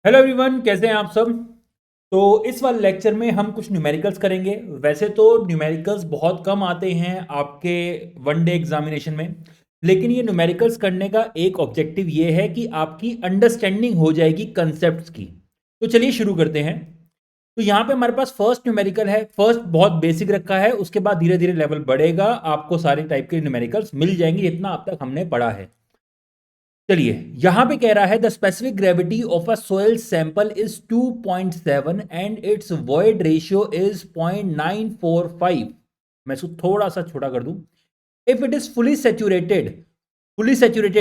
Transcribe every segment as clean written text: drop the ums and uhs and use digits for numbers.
Hello everyone, कैसे हैं आप सब। तो इस वाले लेक्चर में हम कुछ न्यूमेरिकल्स करेंगे। वैसे तो न्यूमेरिकल्स बहुत कम आते हैं आपके वन डे एग्जामिनेशन में, लेकिन ये न्यूमेरिकल्स करने का एक ऑब्जेक्टिव ये है कि आपकी अंडरस्टैंडिंग हो जाएगी कंसेप्ट्स की। तो चलिए शुरू करते हैं। तो यहाँ पे हमारे पास फर्स्ट न्यूमेरिकल है। फर्स्ट बहुत बेसिक रखा है, उसके बाद धीरे धीरे लेवल बढ़ेगा, आपको सारे टाइप के न्यूमेरिकल्स मिल जाएंगे जितना अब तक हमने पढ़ा है। चलिए, यहां पे कह रहा है the specific gravity of a soil sample is 2.7 and it's void ratio is 0.945। मैं इसको थोड़ा सा छोटा कर दूं। If it is fully saturated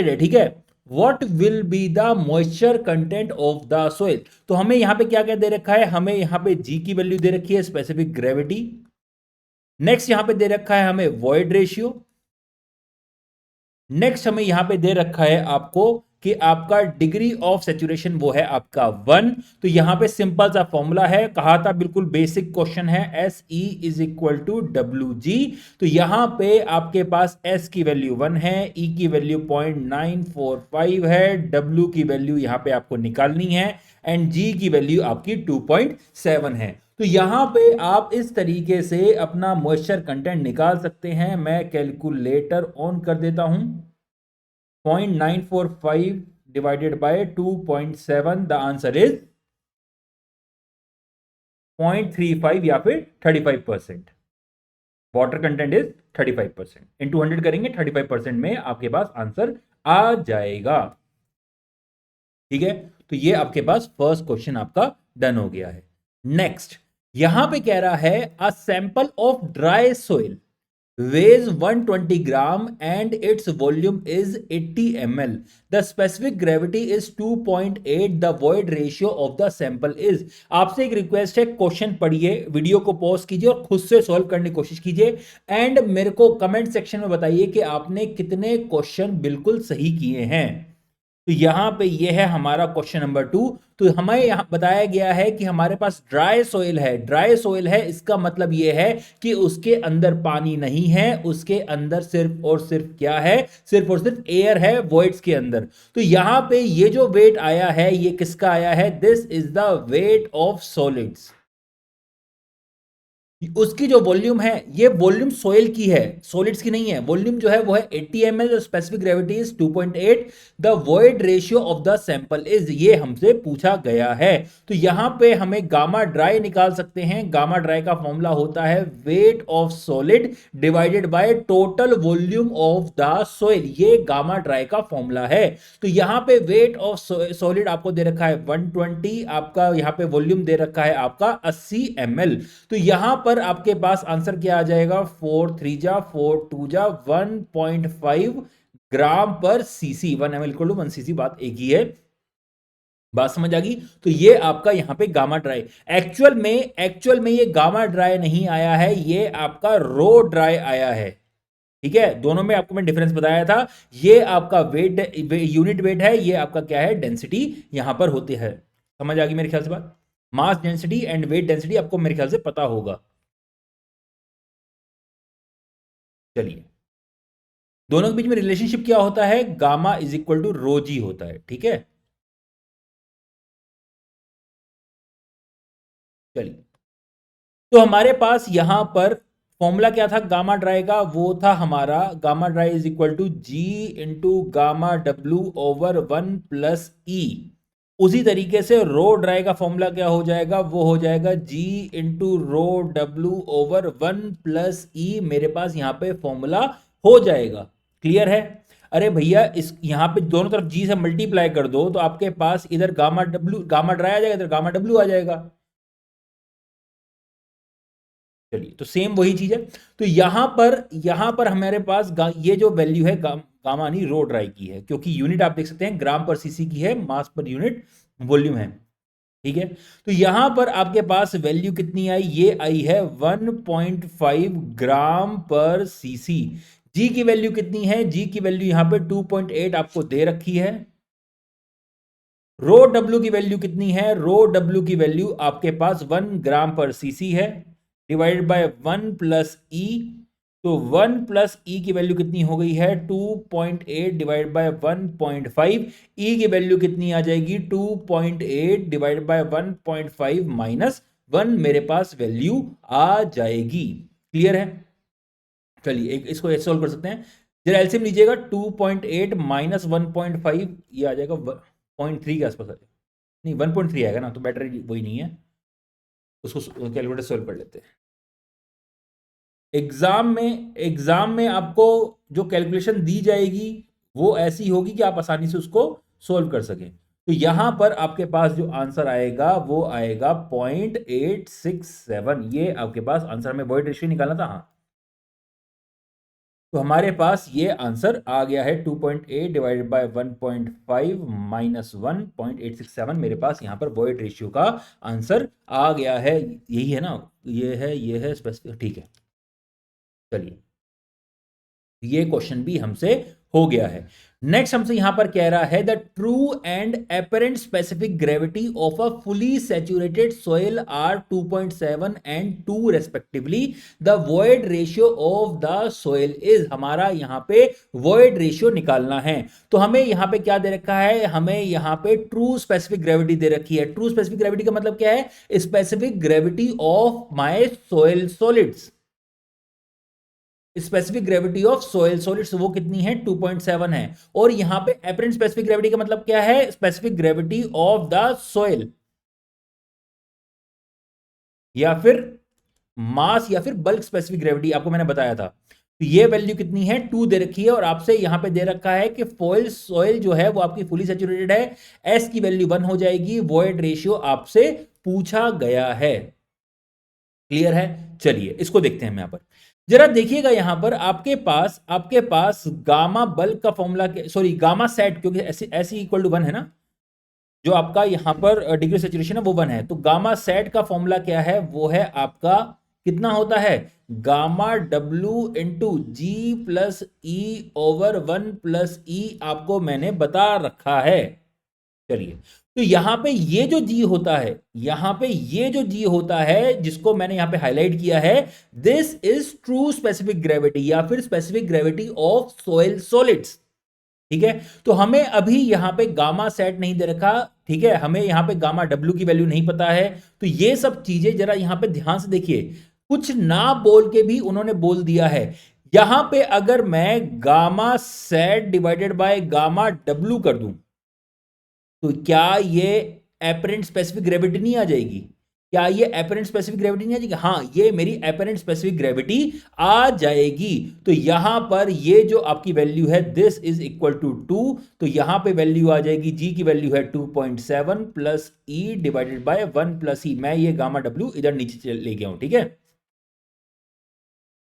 है, ठीक है। What will be the moisture content of the soil. तो हमें यहां पे क्या क्या दे रखा है, हमें यहां पे जी की वैल्यू दे रखी है, स्पेसिफिक ग्रेविटी। नेक्स्ट यहां पे दे रखा है हमें वॉइड रेशियो। नेक्स्ट हमें यहां पे दे रखा है आपको कि आपका डिग्री ऑफ सेचुरेशन वो है आपका 1। तो यहां पे सिंपल सा फॉर्मूला है, कहा था बिल्कुल बेसिक क्वेश्चन है, S E is equal to W G. तो यहां पे आपके पास एस की वैल्यू 1 है, ई की वैल्यू 0.945 है, डब्ल्यू की वैल्यू यहां पे आपको निकालनी है, एंड जी की वैल्यू आपकी 2.7 है। तो यहां पे आप इस तरीके से अपना मॉइस्चर कंटेंट निकाल सकते हैं। मैं कैलकुलेटर ऑन कर देता हूं। 0.945 divided by 2.7, the answer is 0.35 या फिर 35%। वाटर कंटेंट इज 35%, इंटू 100 करेंगे 35% में आपके पास आंसर आ जाएगा। ठीक है, तो ये आपके पास फर्स्ट क्वेश्चन आपका डन हो गया है। नेक्स्ट यहां पे कह रहा है a sample of dry soil weighs 120 gram and its volume is 80 ml. The specific gravity is 2.8. The void ratio of the sample is। आपसे एक रिक्वेस्ट है, क्वेश्चन पढ़िए, वीडियो को पॉज कीजिए और खुद से सॉल्व करने की कोशिश कीजिए, एंड मेरे को कमेंट सेक्शन में बताइए कि आपने कितने क्वेश्चन बिल्कुल सही किए हैं। तो यहां पे ये है हमारा क्वेश्चन नंबर 2। तो हमें यहां बताया गया है कि हमारे पास ड्राई सोइल है। ड्राई सोइल है, इसका मतलब ये है कि उसके अंदर पानी नहीं है, उसके अंदर सिर्फ और सिर्फ क्या है, सिर्फ और सिर्फ एयर है वॉइड्स के अंदर। तो यहां पे ये जो वेट आया है ये किसका आया है, this is the weight of solids. उसकी जो वॉल्यूम है ये वॉल्यूम सोइल की है, सॉलिड्स की नहीं है। वॉल्यूम जो है वो है 80 ml, specific gravity is 2.8। The void ratio of the sample is, ये हमसे पूछा गया है। तो यहां पे हमें गामा ड्राई निकाल सकते हैं। गामा ड्राई का फॉर्मूला होता है wait of solid divided by total volume of the soil. ये गामा ड्राई का फॉर्मूला है। तो यहां पे वेट ऑफ सॉलिड आपको दे रखा है 120, आपका यहां पे वॉल्यूम दे रखा है आपका 80 ml। तो यहां पर आपके पास आंसर क्या आ जाएगा, 4 3 जा 4 2 जा 1.5 ग्राम पर cc. 1 ml equal to 1 cc, बात एक ही है। बात समझ आ गई। तो ये आपका यहां पे गामा ड्राई। एक्चुअल में ये गामा ड्राई नहीं आया है, ये आपका रो ड्राई आया है। ठीक है, दोनों में आपको मैं डिफरेंस बताया था। ये आपका वेट, यूनिट वेट है, ये आपका क्या है, डेंसिटी यहां पर होती है। समझ आ गई मेरे ख्याल से बात। Mass density and weight density आपको मेरे ख्याल से पता होगा। चलिए, दोनों के बीच में रिलेशनशिप क्या होता है, गामा इज इक्वल टू रो जी होता है। ठीक है, चलिए, तो हमारे पास यहां पर फॉर्मूला क्या था गामा ड्राई का, वो था हमारा gamma dry is equal to G into gamma W over 1 + E. उसी तरीके से रो ड्राई का फॉर्मूला क्या हो जाएगा, वो हो जाएगा जी इंटू रो डब्ल्यू ओवर 1 + ई। मेरे पास यहां पे फॉर्मूला हो जाएगा। क्लियर है। अरे भैया, इस यहां पे दोनों तरफ जी से मल्टीप्लाई कर दो तो आपके पास इधर गामा डब्ल्यू, गामा ड्राई आ जाएगा, इधर गामा डब्ल्यू आ जाएगा। चलिए, तो सेम वही चीज है। तो यहां पर हमारे पास ये जो वैल्यू है गामा नहीं रो ड्राई की है, क्योंकि यूनिट आप देख सकते हैं ग्राम पर सीसी की है, मास पर यूनिट वॉल्यूम है। ठीक है, तो यहां पर आपके पास वैल्यू कितनी आई, ये आई है 1.5 ग्राम पर सीसी। जी की वैल्यू कितनी है, जी की वैल्यू यहां पे 2.8 आपको दे रखी है। रो डब्ल्यू की वैल्यू कितनी है, रो डब्ल्यू की वैल्यू आपके पास 1 ग्राम पर सीसी है, डिवाइडेड बाय 1 + ई। तो 1 प्लस ई की वैल्यू कितनी हो गई है 2.8 डिवाइड बाय 1.5। ई की वैल्यू कितनी आ जाएगी 2.8 डिवाइड बाय 1.5 माइनस 1 मेरे पास वैल्यू आ जाएगी। क्लियर है? चलिए एक इसको ऐसे सॉल्व कर सकते हैं। जरा एलसीएम लीजिएगा 2.8 माइनस 1.5 ये आ जाएगा 0.3 के आसपास आ जाएगा। नहीं 1.3 आएगा ना, तो बेटर वही नहीं है, उसको कैलकुलेटर सॉल्व कर लेते हैं। एग्जाम में आपको जो कैलकुलेशन दी जाएगी वो ऐसी होगी कि आप आसानी से उसको सोल्व कर सकें। तो यहां पर आपके पास जो आंसर आएगा वो आएगा 0.867। ये आपके पास आंसर में वॉइड रेशियो निकालना था। हाँ, तो हमारे पास ये आंसर आ गया है 2.8 डिवाइडेड बाय 1.5 माइनस 1.867। मेरे पास यहां पर वॉइड रेशियो का आंसर आ गया है। यही है ना, ये है स्पेसिफिक। ठीक है, चलिए ये क्वेश्चन भी हमसे हो गया है। नेक्स्ट हमसे यहां पर कह रहा है the true and apparent specific gravity of a fully saturated soil are 2.7 and 2 respectively. The void ratio of the soil is. हमारा यहां पे वॉइड रेशियो निकालना है। तो हमें यहां पे क्या दे रखा है, हमें यहां पे ट्रू स्पेसिफिक ग्रेविटी दे रखी है। ट्रू स्पेसिफिक ग्रेविटी का मतलब क्या है, specific gravity of my soil solids. Specific gravity of soil solids वो कितनी है 2.7 है। और यहां पे एपरेंट स्पेसिफिक ग्रेविटी का मतलब क्या है, specific gravity of the soil या फिर मास या फिर बल्क स्पेसिफिक ग्रेविटी आपको मैंने बताया था। तो ये वैल्यू कितनी है 2 दे रखी है और आपसे यहां पे दे रखा है कि फॉइल सॉइल जो है वो आपकी फुली सैचुरेटेड है। एस की वैल्यू 1 हो जाएगी। वॉइड रेशियो आपसे पूछा गया है। क्लियर है? चलिए इसको देखते हैं हम यहां पर। जरा देखिएगा यहां पर आपके पास गामा बल्क का फॉर्मूला, सॉरी गामा सेट, क्योंकि ऐसी इक्वल टू 1 है ना, जो आपका यहां पर डिग्री सेचुरेशन है वो 1 है। तो गामा सेट का फॉर्मूला क्या है, वो है आपका कितना होता है गामा डब्ल्यू इंटू जी प्लस ई ओवर 1 प्लस ई, आपको मैंने बता रखा है। चलिए, तो यहां पे ये जो जी होता है, यहां पे ये जो जी होता है जिसको मैंने यहां पे हाईलाइट किया है, this is true specific gravity या फिर specific gravity of soil solids. ठीक है, तो हमें अभी यहां पे गामा सेट नहीं दे रखा। ठीक है, हमें यहां पे गामा डब्ल्यू की वैल्यू नहीं पता है। तो ये सब चीजें जरा यहां पे ध्यान से देखिए, कुछ ना बोल के भी उन्होंने बोल दिया है। यहां पे अगर मैं gamma sat divided by gamma W कर दूं तो क्या ये एपरेंट स्पेसिफिक ग्रेविटी नहीं आ जाएगी? क्या ये एपरेंट स्पेसिफिक ग्रेविटी नहीं आ जाएगी? हाँ, ये मेरी एपरेंट स्पेसिफिक ग्रेविटी आ जाएगी। तो यहां पर ये जो आपकी वैल्यू है दिस इज इक्वल टू 2, तो यहां पे वैल्यू आ जाएगी, जी की वैल्यू है 2.7 plus E divided by 1 plus E. मैं ये गामा डब्ल्यू इधर नीचे ले गया हूं। ठीक है,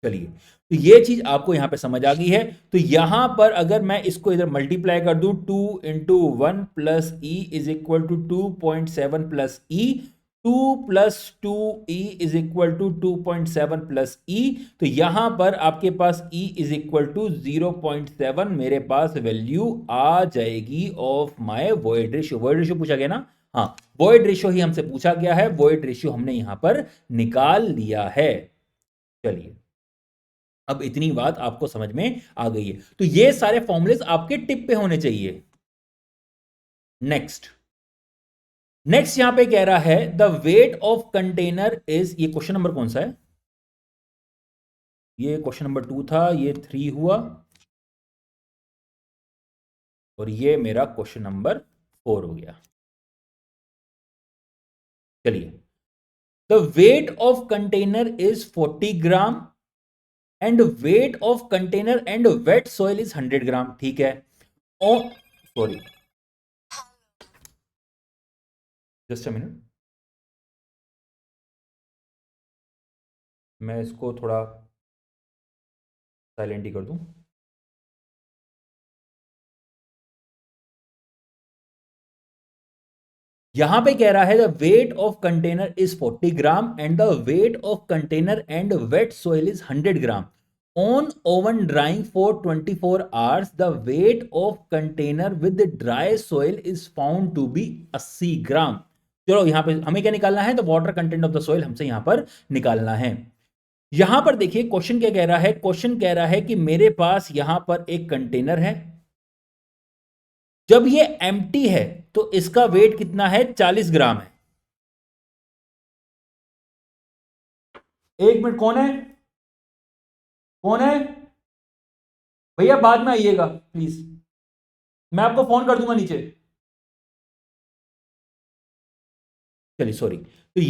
चलिए, तो ये चीज आपको यहां पे समझ आ गई है। तो यहां पर अगर मैं इसको इधर मल्टीप्लाई कर दूं 2 into 1 plus e is equal to 2.7 plus e, 2 plus 2 e is equal to 2.7 plus e. तो यहां पर आपके पास ई इज इक्वल टू 0.7 मेरे पास वैल्यू आ जाएगी of my void ratio. Void ratio पूछा गया ना? हाँ, वॉइड रेशियो ही हमसे पूछा गया है। वॉइड रेशियो हमने यहां पर निकाल लिया है। चलिए, अब इतनी बात आपको समझ में आ गई है। तो ये सारे फॉर्मूलेस आपके टिप पे होने चाहिए। नेक्स्ट नेक्स्ट यहां पे कह रहा है the weight of container is, ये क्वेश्चन नंबर कौन सा है? ये क्वेश्चन नंबर 2 था, ये 3 हुआ और ये मेरा क्वेश्चन नंबर 4 हो गया। चलिए, the weight of container is 40 gram and wait of container and wait soil is 100 ग्राम। ठीक है, और सॉरी जस्ट अ मिनट, मैं इसको थोड़ा साइलेंट ही कर दूं। यहां पे कह रहा है the weight of container is 40 gram and the weight of container and weight soil is 100 gram. On oven drying for 24 hours the weight of container with dry soil is found to be 80 gram. चलो यहां पे हमें क्या निकालना है, the water content of the soil हमसे यहां पर निकालना है। यहां पर देखिए क्वेश्चन क्या कह रहा है, क्वेश्चन कह रहा है कि मेरे पास यहां पर एक कंटेनर है, जब ये एम्प्टी है तो इसका वेट कितना है, 40 ग्राम है। एक मिनट, कौन है, कौन है भैया, बाद में आइएगा प्लीज, मैं आपको फोन कर दूंगा नीचे। चलिए सॉरी, तो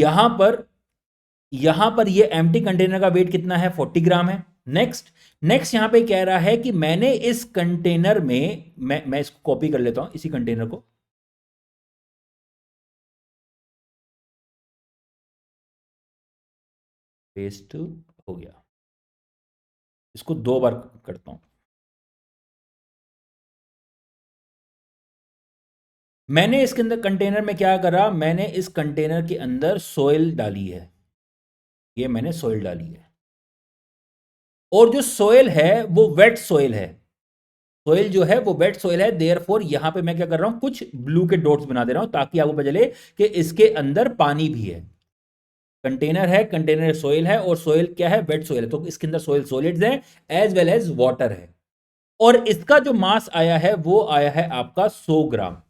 यहां पर ये एम्प्टी कंटेनर का वेट कितना है, 40 ग्राम है। नेक्स्ट, नेक्स्ट यहां पे कह रहा है कि मैंने इस कंटेनर में, मैं इसको कॉपी कर लेता हूं, इसी कंटेनर को, पेस्ट हो गया, इसको 2 बार करता हूं। मैंने इसके अंदर कंटेनर में क्या करा, मैंने इस कंटेनर के अंदर सोइल डाली है, ये मैंने सोइल डाली है, और जो सोइल है वो वेट सोइल है, सोइल जो है वो वेट सोइल है। देयरफॉर यहां पे मैं क्या कर रहा हूं, कुछ ब्लू के डॉट्स बना दे रहा हूं ताकि आपको पता चले कि इसके अंदर पानी भी है। कंटेनर है, कंटेनर सोइल है, और सोइल क्या है, वेट सोइल है, तो इसके अंदर सोइल सॉलिड्स है एज वेल एज वाटर है। और इसका जो मास आया है वो आया है आपका 100 ग्राम।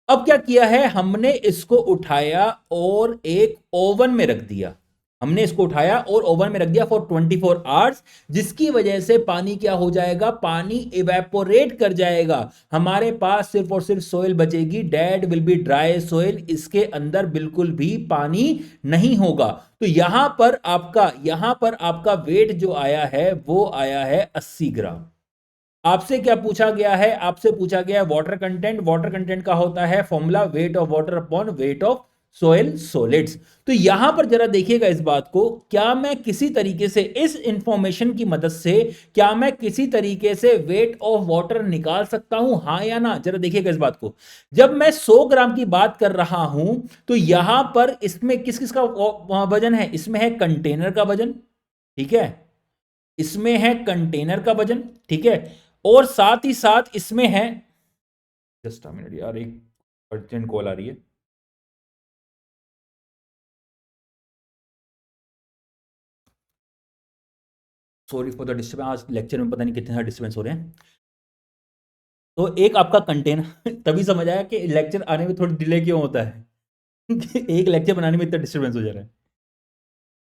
अब क्या किया है, हमने इसको उठाया और एक ओवन में रख दिया, हमने इसको उठाया और ओवन में रख दिया फॉर 24 आवर्स, जिसकी वजह से पानी क्या हो जाएगा, पानी इवेपोरेट कर जाएगा, हमारे पास सिर्फ और सिर्फ सोइल बचेगी, dead will be dry soil, इसके अंदर बिल्कुल भी पानी नहीं होगा। तो यहां पर आपका वेट जो आया है वो आया है 80 ग्राम। आपसे क्या पूछा गया है, आपसे पूछा गया है वाटर कंटेंट, वाटर कंटेंट का होता है formula wait of water upon weight of soil solids. तो यहां पर जरा देखिएगा इस बात को, क्या मैं किसी तरीके से इस इंफॉर्मेशन की मदद से, क्या मैं किसी तरीके से वेट ऑफ वाटर निकाल सकता हूं, हां या ना, जरा देखिएगा इस बात को। जब मैं 100 ग्राम की बात कर रहा हूं तो यहां पर इसमें किस किस का वजन है, इसमें है कंटेनर का वजन, ठीक है, इसमें है कंटेनर का वजन, ठीक है, और साथ ही साथ इसमें है, जस्ट अ मिनट यार, एक अर्जेंट कॉल आ रही है। सॉरी फॉर द डिस्टर्बेंस, आज लेक्चर में पता नहीं कितने सारे डिस्टर्बेंस हो रहे हैं। तो एक आपका कंटेनर तभी समझ आया कि लेक्चर आने में थोड़ी डिले क्यों होता है कि एक लेक्चर बनाने में इतना डिस्टर्बेंस हो जा रहा है।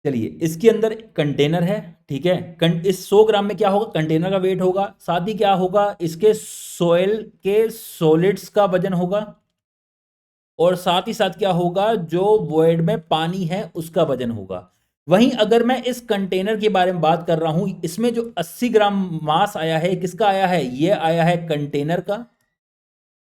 चलिए, इसके अंदर कंटेनर है, ठीक है, इस 100 ग्राम में क्या होगा, कंटेनर का वेट होगा, साथ ही क्या होगा, इसके सोइल के सॉलिड्स का वजन होगा, और साथ ही साथ क्या होगा, जो वॉइड में पानी है उसका वजन होगा। वहीं अगर मैं इस कंटेनर के बारे में बात कर रहा हूं, इसमें जो 80 ग्राम मास आया है, किसका आया है, ये आया है कंटेनर का,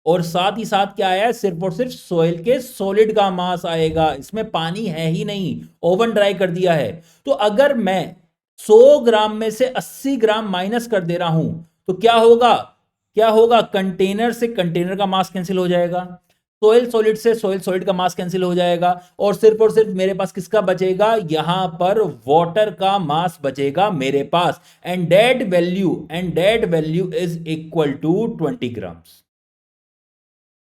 और साथ ही साथ क्या आया है, सिर्फ और सिर्फ सोइल के सॉलिड का मास आएगा, इसमें पानी है ही नहीं, ओवन ड्राई कर दिया है। तो अगर मैं 100 ग्राम में से 80 ग्राम माइनस कर दे रहा हूं तो क्या होगा, क्या होगा, कंटेनर से कंटेनर का मास कैंसिल हो जाएगा, सोइल सॉलिड से सोइल सॉलिड का मास कैंसिल हो जाएगा, और सिर्फ मेरे पास किसका बचेगा, यहां पर वाटर का मास बचेगा मेरे पास, and that value is equal to 20 grams.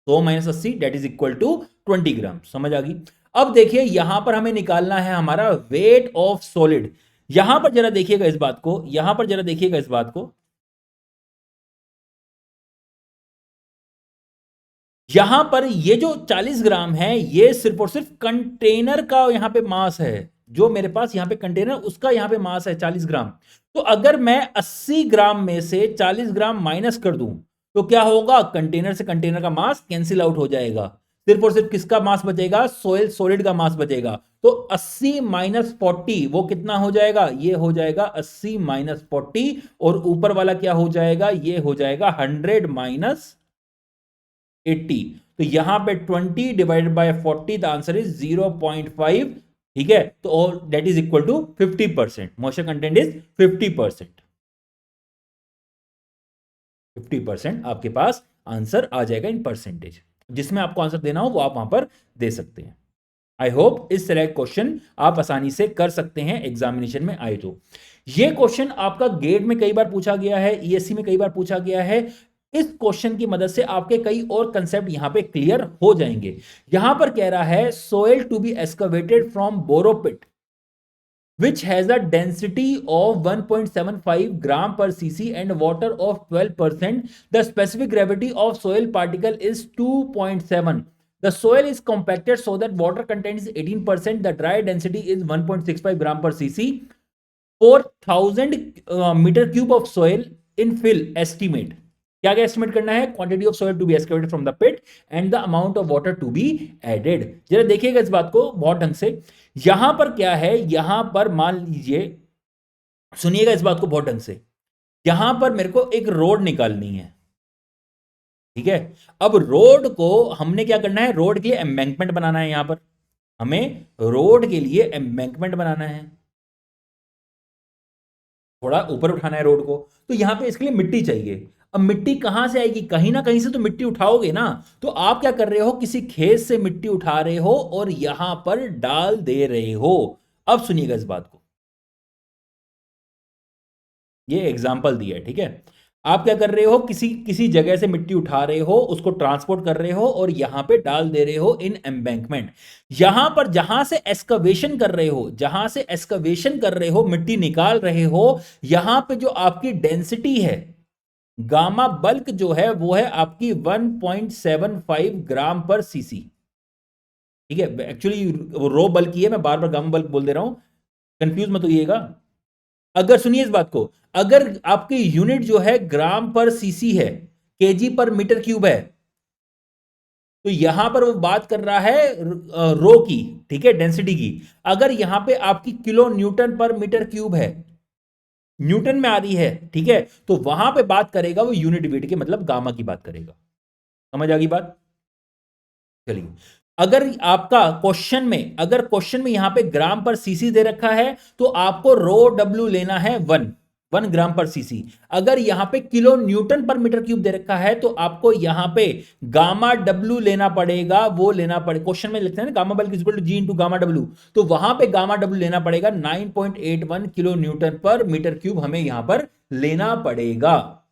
100 minus 80 that is equal to 20 gram, समझ आ गई। अब देखिए यहां पर हमें निकालना है हमारा वेट ऑफ सॉलिड। यहां पर जरा देखिएगा इस बात को, यहां पर जरा देखिएगा इस बात को, यहां पर ये जो 40 ग्राम है ये सिर्फ और सिर्फ कंटेनर का यहां पे मास है, जो मेरे पास यहां पे कंटेनर उसका यहां पे मास है 40 ग्राम। तो अगर मैं 80 ग्राम में से 40 ग्राम माइनस कर दूं तो क्या होगा, कंटेनर से कंटेनर का मास कैंसिल आउट हो जाएगा, सिर्फ और सिर्फ किसका मास बचेगा, सोइल सॉलिड का मास बचेगा। तो 80 माइनस 40 वो कितना हो जाएगा, ये हो जाएगा 80 माइनस 40, और ऊपर वाला क्या हो जाएगा, ये हो जाएगा 100 माइनस 80। तो यहां पे 20 divided by 40, the answer is 0.5, ठीक है, तो और that is equal to 50%, moisture content is 50%। 50% आपके पास आंसर आ जाएगा इन परसेंटेज, जिसमें आपको आंसर देना हो वो आप वहां पर दे सकते हैं। आई होप इस तरह क्वेश्चन आप आसानी से कर सकते हैं एग्जामिनेशन में आए तो। ये क्वेश्चन आपका गेट में कई बार पूछा गया है, ईएससी में कई बार पूछा गया है। इस क्वेश्चन की मदद से आपके कई और कंसेप्ट यहां पे क्लियर हो जाएंगे। यहां पर कह रहा है soil to be excavated from borrow pit, which has a density of 1.75 gram per cc and water of 12%. The specific gravity of soil particle is 2.7. The soil is compacted so that water content is 18%. The dry density is 1.65 gram per cc. 4,000 meter cube of soil in fill estimate. क्या क्या estimate करना है? Quantity of soil to be excavated from the pit and the amount of water to be added. जरा देखिएगा इस बात को बहुत ढंग से. यहां पर क्या है? यहां पर मान लीजिए, सुनिएगा इस बात को बहुत ढंग से. यहां पर मेरे को एक रोड निकालनी है, ठीक है. अब रोड को हमने क्या करना है? रोड के लिए एम्बैंकमेंट बनाना है. यहां पर हमें रोड के लिए एम्बैंकमेंट बनाना है, थोड़ा ऊपर उठाना है रोड को. तो यहां पे इसके लिए मिट्टी चाहिए. अब मिट्टी कहां से आएगी? कहीं ना कहीं से तो मिट्टी उठाओगे ना. तो आप क्या कर रहे हो? किसी खेत से मिट्टी उठा रहे हो और यहां पर डाल दे रहे हो. अब सुनिएगा इस बात को, ये एग्जाम्पल दिया है, ठीक है. आप क्या कर रहे हो? किसी जगह से मिट्टी उठा रहे हो, उसको ट्रांसपोर्ट कर रहे हो और यहां पे डाल दे रहे हो इन एम्बैंकमेंट. यहां पर जहां से एक्सकवेशन कर रहे हो, जहां से एक्सकवेशन कर रहे हो, मिट्टी निकाल रहे हो, यहां पे जो आपकी डेंसिटी है, गामा बल्क जो है वो है आपकी 1.75 ग्राम पर सीसी. ठीक है, एक्चुअली वो रो बल्क ही है, मैं बार बार गामा बल्क बोल दे रहा हूं, कंफ्यूज मत होइएगा. अगर सुनिए इस बात को, अगर आपकी यूनिट जो है ग्राम पर सीसी है, केजी पर मीटर क्यूब है, तो यहां पर वो बात कर रहा है रो की, ठीक है, डेंसिटी की. अगर यहां पे आपकी kilo newton per metre cube है, न्यूटन में आ रही है, ठीक है, तो वहां पे बात करेगा वो यूनिट वेट के, मतलब गामा की बात करेगा. समझ आ गई बात? चलिए, अगर आपका क्वेश्चन में, अगर क्वेश्चन में यहां पे ग्राम पर सीसी दे रखा है, तो आपको रो डब्ल्यू लेना है 1 ग्राम पर सीसी. अगर यहां पे kilo newton per metre cube दे रखा है, तो आपको यहां पे गामा डब्ल्यू लेना पड़ेगा. वो लेना पड़ेगा, क्वेश्चन में लिखते हैं ना gamma bulk is equal to G into gamma W, तो वहां पे गामा डब्ल्यू लेना पड़ेगा 9.81 kilo newton per metre cube हमें यहां पर लेना पड़ेगा.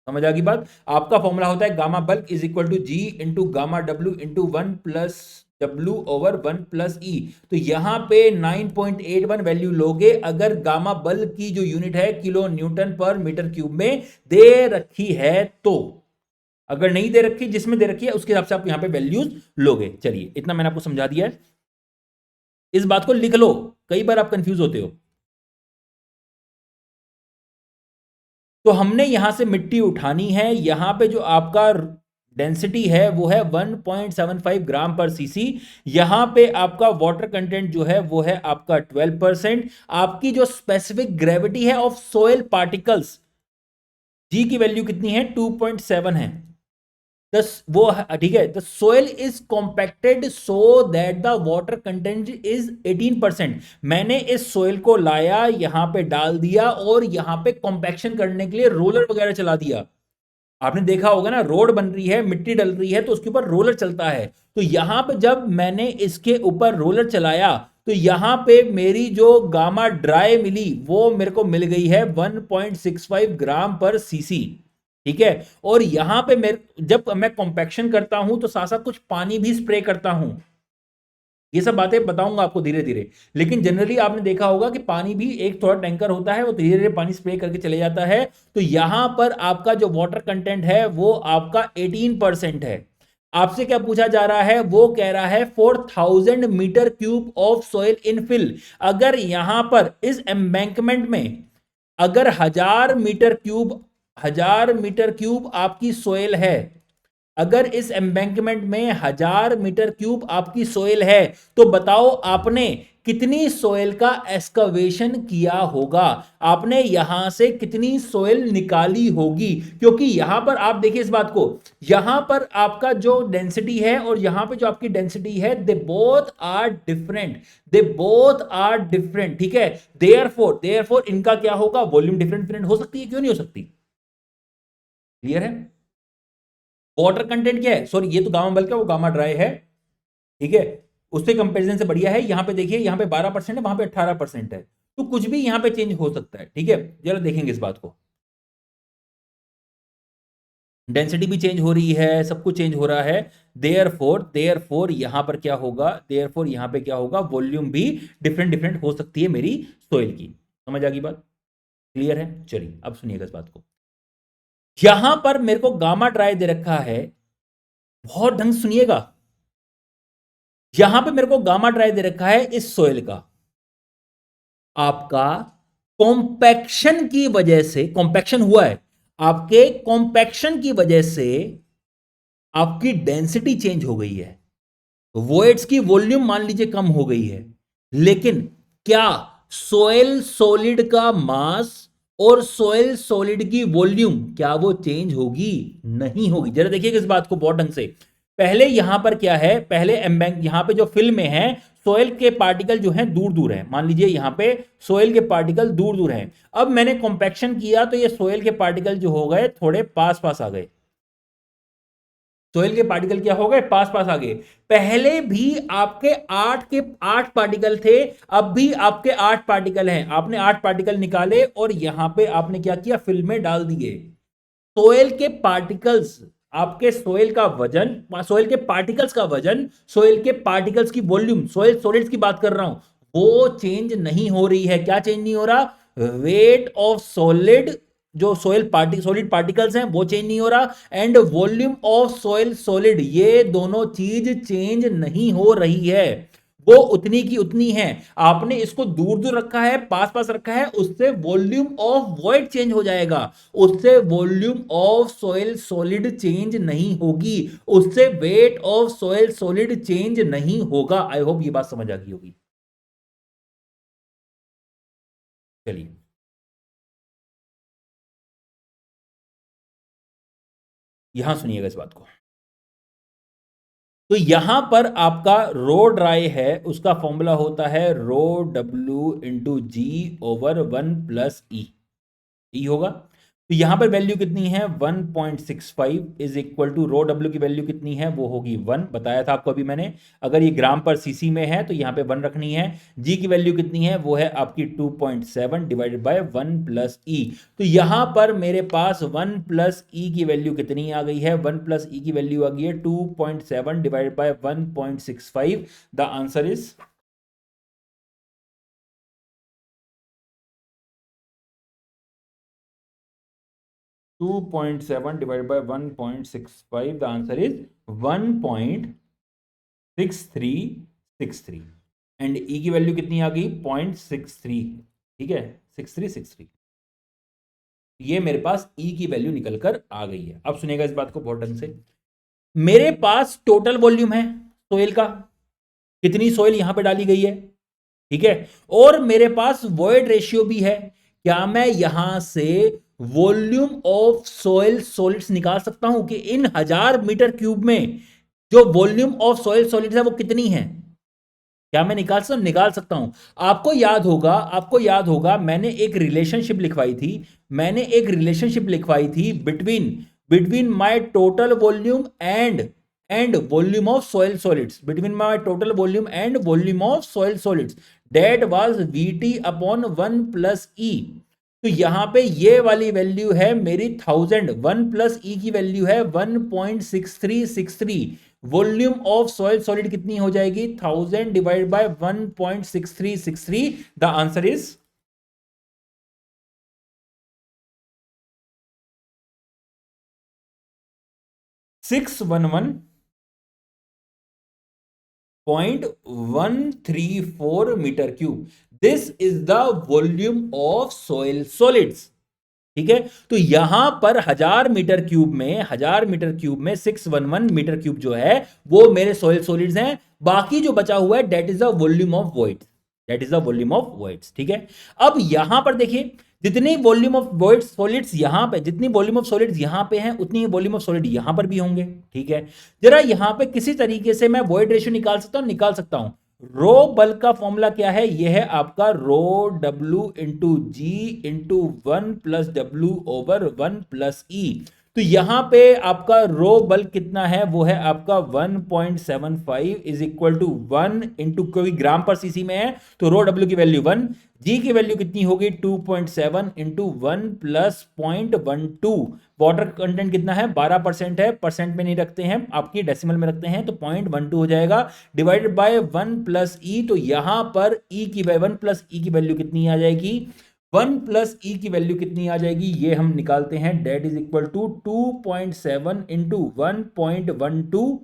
समझ आ गई बात? आपका फॉर्मूला होता है gamma bulk is equal to G into gamma डब्ल्यू इंटू 1 प्लस डब्ल्यू ओवर 1 प्लस ई. तो यहां पे 9.81 वैल्यू लोगे अगर गामा बल्क की जो यूनिट है kilo newton per metre cube में दे रखी है तो. अगर नहीं दे रखी, जिसमें दे रखी है उसके हिसाब से आप यहां पे वैल्यूज लोगे. चलिए, इतना मैंने आपको समझा दिया है. इस बात को लिख लो, कई बार आप कंफ्यूज होते हो. तो हमने यहां से मिट्टी उठानी है. यहां पे जो आपका डेंसिटी है वो है 1.75 ग्राम पर सीसी. यहां पे आपका वाटर कंटेंट जो है वो है आपका 12%. आपकी जो स्पेसिफिक ग्रेविटी है ऑफ सोयल पार्टिकल्स, जी की वैल्यू कितनी है? 2.7 है. वो ठीक है, the soil is compacted so that the water content is 18%. मैंने इस सोयल को लाया, यहां पे डाल दिया और यहां पे कॉम्पैक्शन करने के लिए रोलर वगैरह चला दिया. आपने देखा होगा ना, रोड बन रही है, मिट्टी डल रही है, तो उसके ऊपर रोलर चलता है. तो यहां पे जब मैंने इसके ऊपर रोलर चलाया, तो यहां पे मेरी जो गामा ड्राई मिली वो मेरे को मिल गई है 1.65 ग्राम पर सीसी. ठीक है, और यहां पे जब मैं कॉम्पैक्शन करता हूं तो साथ साथ कुछ पानी भी स्प्रे करता हूं. ये सब बातें बताऊंगा आपको धीरे धीरे, लेकिन जनरली आपने देखा होगा कि पानी भी एक थोड़ा टैंकर होता है, वो धीरे धीरे पानी स्प्रे करके चले जाता है. तो यहां पर आपका जो वाटर कंटेंट है वो आपका 18% है. आपसे क्या पूछा जा रहा है? वो कह रहा है 4,000 metre cube of soil in fill. अगर यहां पर इस एम्बैंकमेंट में अगर 1,000 मीटर क्यूब आपकी सोयल है, अगर इस एम्बैंकमेंट में 1,000 मीटर क्यूब आपकी सोयल है, तो बताओ आपने कितनी सोयल का एक्सकवेशन किया होगा? आपने यहां से कितनी सोयल निकाली होगी? क्योंकि यहां पर आप देखिए इस बात को, यहां पर आपका जो डेंसिटी है और यहां पे जो आपकी डेंसिटी है, they both are different. They both are different, ठीक है. देयरफॉर इनका क्या होगा? वॉल्यूम डिफरेंट हो सकती है, क्यों नहीं हो सकती? क्लियर है? वाटर कंटेंट क्या है? सॉरी, ये तो गामा बल्क है, वो गामा ड्राई है, ठीक है, उससे कंपैरिजन से बढ़िया है. यहां पे देखिए, यहां पे 12% है, वहां पे 18% है, तो कुछ भी यहां पे चेंज हो सकता है. ठीक है, जरा देखेंगे इस बात को. डेंसिटी भी चेंज हो रही है, सब कुछ चेंज हो रहा है। देयरफॉर यहां पर क्या होगा, देयरफॉर यहां पे क्या होगा, वॉल्यूम भी डिफरेंट डिफरेंट हो सकती है मेरी सोइल की। समझ आ गई बात? क्लियर है? चलिए अब सुनिएगा इस बात को। यहां पर मेरे को गामा ट्राई दे रखा है, बहुत ढंग से सुनिएगा। यहां पे मेरे को गामा ट्राई दे रखा है इस सोइल का। आपका कॉम्पैक्शन की वजह से, कॉम्पैक्शन हुआ है, आपके कॉम्पैक्शन की वजह से आपकी डेंसिटी चेंज हो गई है, वॉइड्स की वॉल्यूम मान लीजिए कम हो गई है, लेकिन क्या सोयल सॉलिड का मास और सोयल सॉलिड की वॉल्यूम क्या वो चेंज होगी? नहीं होगी। जरा देखिएगा इस बात को बहुत ढंग से। पहले यहां पर क्या है, पहले एम्बैंक यहां पे जो फिल्म में है, सोयल के पार्टिकल जो हैं दूर दूर हैं, मान लीजिए यहां पे सोयल के पार्टिकल दूर दूर हैं। अब मैंने कॉम्पैक्शन किया तो ये सोयल के पार्टिकल जो हो गए थोड़े पास पास आ गए, सोइल के पार्टिकल क्या हो गए, पास पास आ गए। पहले भी आपके 8 पार्टिकल थे, अब भी आपके 8 पार्टिकल हैं। आपने 8 पार्टिकल निकाले और यहां पे आपने क्या किया, फिल्म में डाल दिए। सोइल के पार्टिकल्स, आपके सोइल का वजन, सोइल के पार्टिकल्स का वजन, सोइल के पार्टिकल्स की वॉल्यूम, सोइल सॉलिड्स की बात कर रहा हूं, वो चेंज नहीं हो रही है। क्या चेंज नहीं हो रहा? वेट ऑफ सॉलिड, जो सॉलिड पार्टिकल्स हैं वो चेंज नहीं हो रहा, and volume of soil solid, ये दोनों चीज चेंज नहीं हो रही है, वो उतनी की उतनी है। आपने इसको दूर दूर रखा है, पास पास रखा है, उससे वॉल्यूम ऑफ वॉइड चेंज हो जाएगा, उससे volume of soil solid change नहीं होगी, उससे weight of soil solid change नहीं होगा। आई होप ये बात समझ आ गई होगी। चलिए यहां सुनिएगा इस बात को। तो यहां पर आपका रो ड्राई है, उसका फॉर्मूला होता है rho W into G over 1 + E होगा। तो यहां पर वैल्यू कितनी है, 1.65 is equal to rho W की वैल्यू कितनी है, वो होगी 1, बताया था आपको अभी मैंने। अगर ये ग्राम पर सीसी में है तो यहां पे 1 रखनी है। जी की वैल्यू कितनी है, वो है आपकी 2.7 डिवाइडेड बाय 1 + ई। तो यहां पर मेरे पास 1 + ई की वैल्यू कितनी आ गई है, 1 + ई की वैल्यू आ गई है 2.7 divided by 1.65। The answer is 2.7 divided by 1.65. The answer is 1.6363 and e की वैल्यू कितनी आ गई, 0.63। ठीक है, 6363। ये मेरे पास ई की वैल्यू निकलकर आ गई है। अब सुनेगा इस बात को बहुत ढंग से। मेरे पास टोटल वॉल्यूम है सोइल का, कितनी सोइल यहां पे डाली गई है, ठीक है, और मेरे पास वॉइड रेशियो भी है। क्या मैं यहां से वॉल्यूम ऑफ सोइल सॉलिड्स निकाल सकता हूं कि इन 1000 मीटर क्यूब में जो वॉल्यूम ऑफ सोइल सॉलिड्स है वो कितनी है? क्या मैं निकाल सकता हूं। आपको याद होगा मैंने एक रिलेशनशिप लिखवाई थी, between my total volume and volume of soil solids, between my total volume and volume of soil solids, that was VT upon 1 + ई। तो यहां पे ये वाली वैल्यू है मेरी 1000, 1 + ई की वैल्यू है 1.6363। वॉल्यूम ऑफ सॉइल सॉलिड कितनी हो जाएगी, 1000 divide by 1.6363। The answer is 611.134 metre cube. This is the volume of soil solids. ठीक है, तो यहां पर 1000 मीटर क्यूब में 611 मीटर क्यूब जो है वो मेरे सॉइल सॉलिड्स हैं। बाकी जो बचा हुआ है that is the volume of voids, ठीक है। अब यहां पर देखिए, जितनी वॉल्यूम ऑफ वॉइड सॉलिड्स यहां पे, जितनी वॉल्यूम ऑफ सॉलिड्स यहां पे हैं, उतनी वॉल्यूम ऑफ सॉलिड यहां पर भी होंगे। ठीक है, जरा यहां पे किसी तरीके से मैं वॉइड रेशियो निकाल सकता हूं। रो बल्क का फॉर्मूला क्या है, यह है आपका रो डब्ल्यू इंटू जी इंटू 1 + डब्ल्यू ओवर 1 + ई। तो यहां पे आपका रो बल्क कितना है, वो है आपका 1.75 इज इक्वल टू 1 इंटू, क्योंकि ग्राम पर सीसी में है तो रो डब्ल्यू की वैल्यू 1, जी की वैल्यू कितनी होगी 2.7 इंटू 1 प्लस 0.12। वाटर कंटेंट कितना है 12% है, परसेंट में नहीं रखते हैं, आपकी डेसिमल में रखते हैं, तो 0.12 हो जाएगा डिवाइडेड बाय 1 प्लस ई। तो यहां पर ई की 1 प्लस ई की वैल्यू कितनी आ जाएगी, 1 प्लस ई की वैल्यू कितनी आ जाएगी, ये हम निकालते हैं, that is equal to 2.7 into 1.12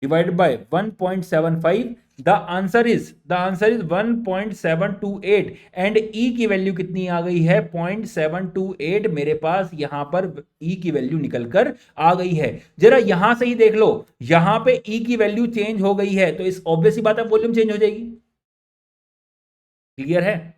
divided by 1.75। The answer is 1.728 and e की वैल्यू कितनी आ गई है 0.728। मेरे पास यहां पर ई की वैल्यू निकलकर आ गई है। जरा यहां से ही देख लो, यहां पे ई की वैल्यू चेंज हो गई है, तो इस ऑब्वियस बात है वॉल्यूम चेंज हो जाएगी। क्लियर है,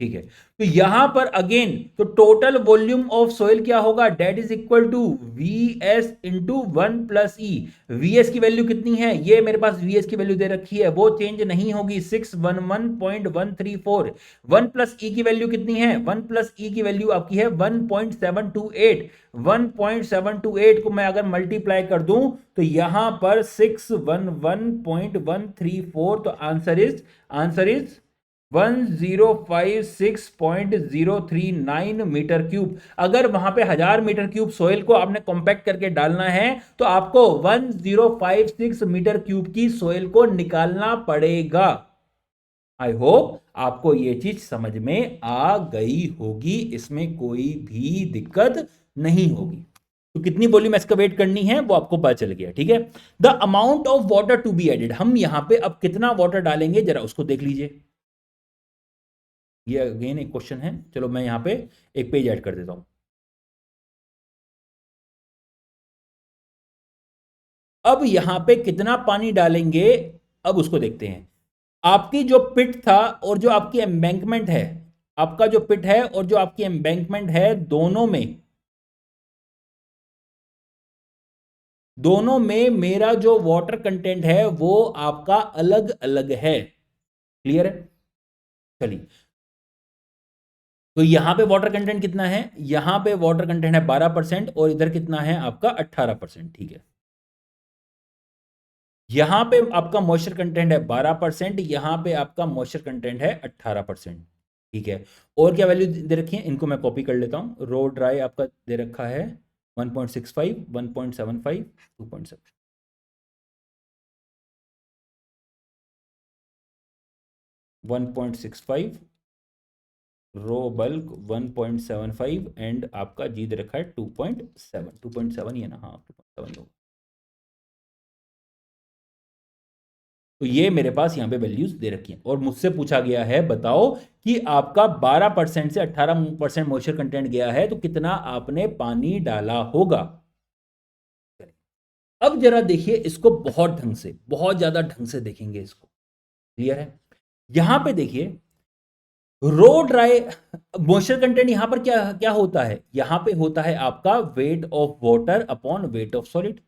ठीक है। तो यहां पर अगेन तो टोटल वॉल्यूम ऑफ सॉइल क्या होगा, that is equal to V S into 1 plus E. V S की वैल्यू कितनी है, ये मेरे पास वी एस की वैल्यू दे रखी है, वो चेंज नहीं होगी, 611.134। 1 प्लस ई की वैल्यू कितनी है, 1 प्लस ई की वैल्यू आपकी है 1.728। 1.728 को मैं अगर मल्टीप्लाई कर दूं तो यहां पर 611.134, तो आंसर इज 1056.039 मीटर क्यूब। अगर वहां पे 1000 मीटर क्यूब सॉइल को आपने कॉम्पैक्ट करके डालना है तो आपको 1056 मीटर क्यूब की सॉइल को निकालना पड़ेगा। आई होप आपको ये चीज समझ में आ गई होगी, इसमें कोई भी दिक्कत नहीं होगी। तो कितनी वॉल्यूम एक्सकवेट करनी है वो आपको पता चल गया, ठीक है। The amount of water to be added, हम यहां पे अब कितना वाटर डालेंगे जरा उसको देख लीजिए। ये अगेन एक क्वेश्चन है, चलो मैं यहां पे एक पेज ऐड कर देता हूं। अब यहां पे कितना पानी डालेंगे, अब उसको देखते हैं। आपकी जो पिट था और जो आपकी एम्बैंकमेंट है, आपका जो पिट है और जो आपकी एम्बैंकमेंट है, दोनों में मेरा जो वाटर कंटेंट है वो आपका अलग अलग है। क्लियर है, चलिए। तो यहां पे वाटर कंटेंट कितना है, यहां पे वाटर कंटेंट है 12% और इधर कितना है आपका 18%, ठीक है। यहां पे आपका मॉइस्चर कंटेंट है 12%, यहां पे आपका मॉइस्चर कंटेंट है 18%, ठीक है। और क्या वैल्यू दे रखी है, इनको मैं कॉपी कर लेता हूं। रो ड्राई आपका दे रखा है 1.65, 1.75, 2.7, 1.65, रो बल्क 1.75 एंड आपका जी दे रखा है 2.7, 2.7 ही है ना, हाँ 2.7 होगा। तो ये मेरे पास यहां पे वैल्यूज दे रखी हैं और मुझसे पूछा गया है बताओ कि आपका 12% से 18% मॉइस्चर कंटेंट गया है तो कितना आपने पानी डाला होगा। अब जरा देखिए इसको बहुत ढंग से, बहुत ज्यादा ढंग से देखेंगे इसको। क्लियर है, यहां पे देखिए रो ड्राई मॉइस्चर कंटेंट यहां पर क्या क्या होता है, यहां पे होता है आपका wait of water upon weight of solid.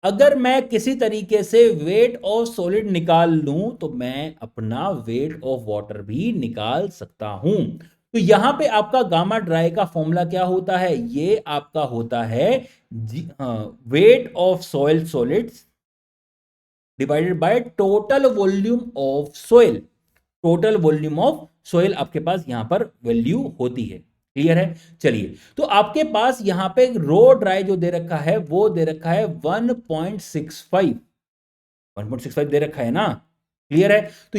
अगर मैं किसी तरीके से वेट ऑफ सॉलिड निकाल लूं तो मैं अपना वेट ऑफ वाटर भी निकाल सकता हूं। तो यहां पे आपका गामा ड्राई का फॉर्मूला क्या होता है, ये आपका होता है weight of soil solids divided by total volume of soil. Total volume of soil आपके पास यहां पर वैल्यू होती है। क्लियर है, चलिए। तो आपके पास यहां पे रो ड्राई जो दे रखा है वो दे रखा है 1.65, 1.65 दे रखा है ना। क्लियर है, तो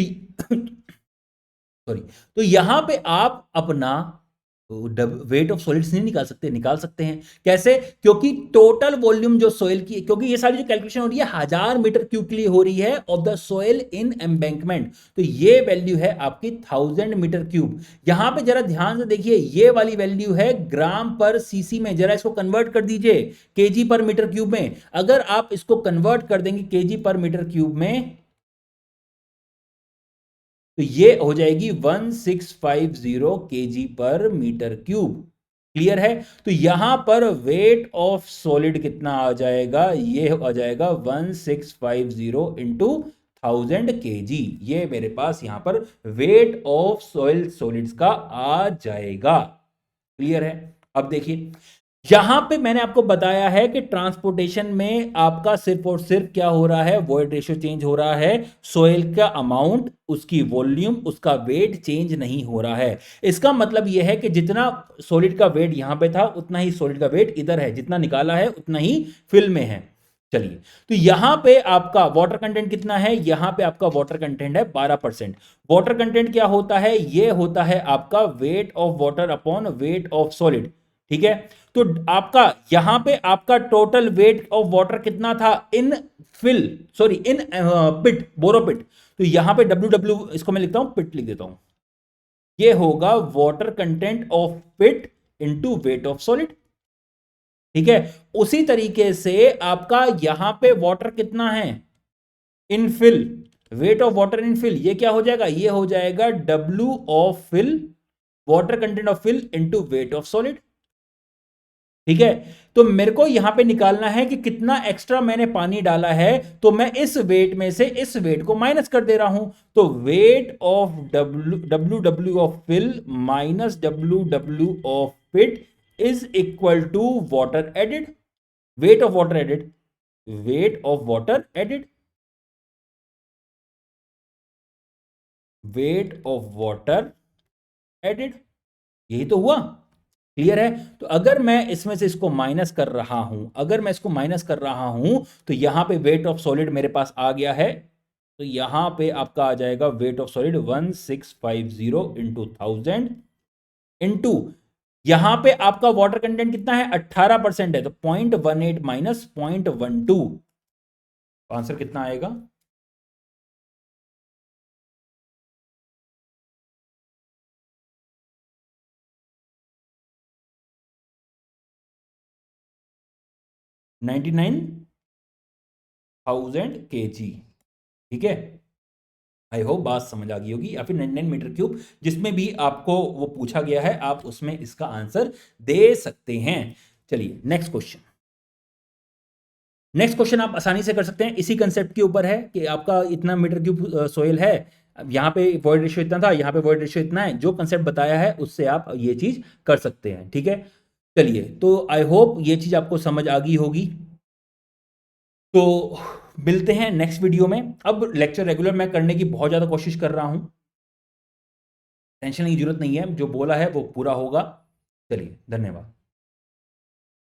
सॉरी, तो यहां पे आप अपना वेट ऑफ सॉलिड्स नहीं निकाल सकते, निकाल सकते हैं कैसे, क्योंकि टोटल वॉल्यूम जो सोइल की, क्योंकि ये सारी जो कैलकुलेशन हो रही है 1000 मीटर क्यूब के लिए हो रही है of the soil in embankment, तो ये वैल्यू है आपकी 1000 मीटर क्यूब। यहां पे जरा ध्यान से देखिए, ये वाली वैल्यू है ग्राम पर सीसी में, जरा इसको कन्वर्ट कर दीजिए केजी पर मीटर क्यूब में। अगर आप इसको कन्वर्ट कर देंगे केजी पर मीटर क्यूब में तो ये हो जाएगी 1650 केजी पर मीटर क्यूब। क्लियर है, तो यहां पर वेट ऑफ सॉलिड कितना आ जाएगा, ये आ जाएगा 1650 इंटू 1000 केजी। ये मेरे पास यहां पर वेट ऑफ सॉइल सॉलिड्स का आ जाएगा। क्लियर है, अब देखिए यहां पे मैंने आपको बताया है कि ट्रांसपोर्टेशन में आपका सिर्फ और सिर्फ क्या हो रहा है, वॉइड रेशियो चेंज हो रहा है, सोइल का अमाउंट, उसकी वॉल्यूम, उसका वेट चेंज नहीं हो रहा है। इसका मतलब यह है कि जितना सॉलिड का वेट यहां पे था उतना ही सॉलिड का वेट इधर है, जितना निकाला है उतना ही फिल में है। चलिए, तो यहां पे आपका वाटर कंटेंट कितना है, यहां पे आपका वाटर कंटेंट है 12%। वाटर कंटेंट क्या होता है, यह होता है आपका wait of water upon weight of solid. ठीक है, तो आपका यहां पे आपका टोटल वेट ऑफ वाटर कितना था इन फिल, सॉरी इन पिट, बोरोपिट। तो यहां पे डब्ल्यू, इसको मैं लिखता हूं, पिट लिख देता हूं, ये होगा water content of pit into weight of solid. ठीक है, उसी तरीके से आपका यहां पे वाटर कितना है in fill, weight of water in fill, ये क्या हो जाएगा, ये हो जाएगा डब्ल्यू of fill, water content of fill into weight of solid. ठीक है, तो मेरे को यहां पे निकालना है कि कितना एक्स्ट्रा मैंने पानी डाला है, तो मैं इस वेट में से इस वेट को माइनस कर दे रहा हूं। तो weight of W W of fill minus W W of pit is equal to water added, weight of water added, weight of water added, weight of water added. यही तो हुआ, क्लियर है। तो अगर मैं इसमें से इसको माइनस कर रहा हूं, अगर मैं इसको माइनस कर रहा हूं, तो यहां पे वेट ऑफ सॉलिड मेरे पास आ गया है। तो यहां पे आपका आ जाएगा wait of solid 1650 into 1000 into, यहां पे आपका वाटर कंटेंट कितना है, 18% है, तो 0.18 माइनस 0.12, आंसर कितना आएगा, 99,000 kg। ठीक है, आई होप बात समझ आ गई होगी, या फिर 99 मीटर क्यूब, जिसमें भी आपको वो पूछा गया है आप उसमें इसका आंसर दे सकते हैं। चलिए नेक्स्ट क्वेश्चन, नेक्स्ट क्वेश्चन आप आसानी से कर सकते हैं, इसी कंसेप्ट के ऊपर है कि आपका इतना मीटर क्यूब सोइल है, यहां पे वॉइड रेशियो इतना था, यहां पे वॉइड रेशियो इतना है, जो कंसेप्ट बताया है उससे आप ये चीज कर सकते हैं। ठीक है, चलिए, तो आई होप ये चीज आपको समझ आ गई होगी। तो मिलते हैं नेक्स्ट वीडियो में। अब लेक्चर रेगुलर मैं करने की बहुत ज़्यादा कोशिश कर रहा हूं, टेंशन की जरूरत नहीं है, जो बोला है वो पूरा होगा। चलिए, धन्यवाद।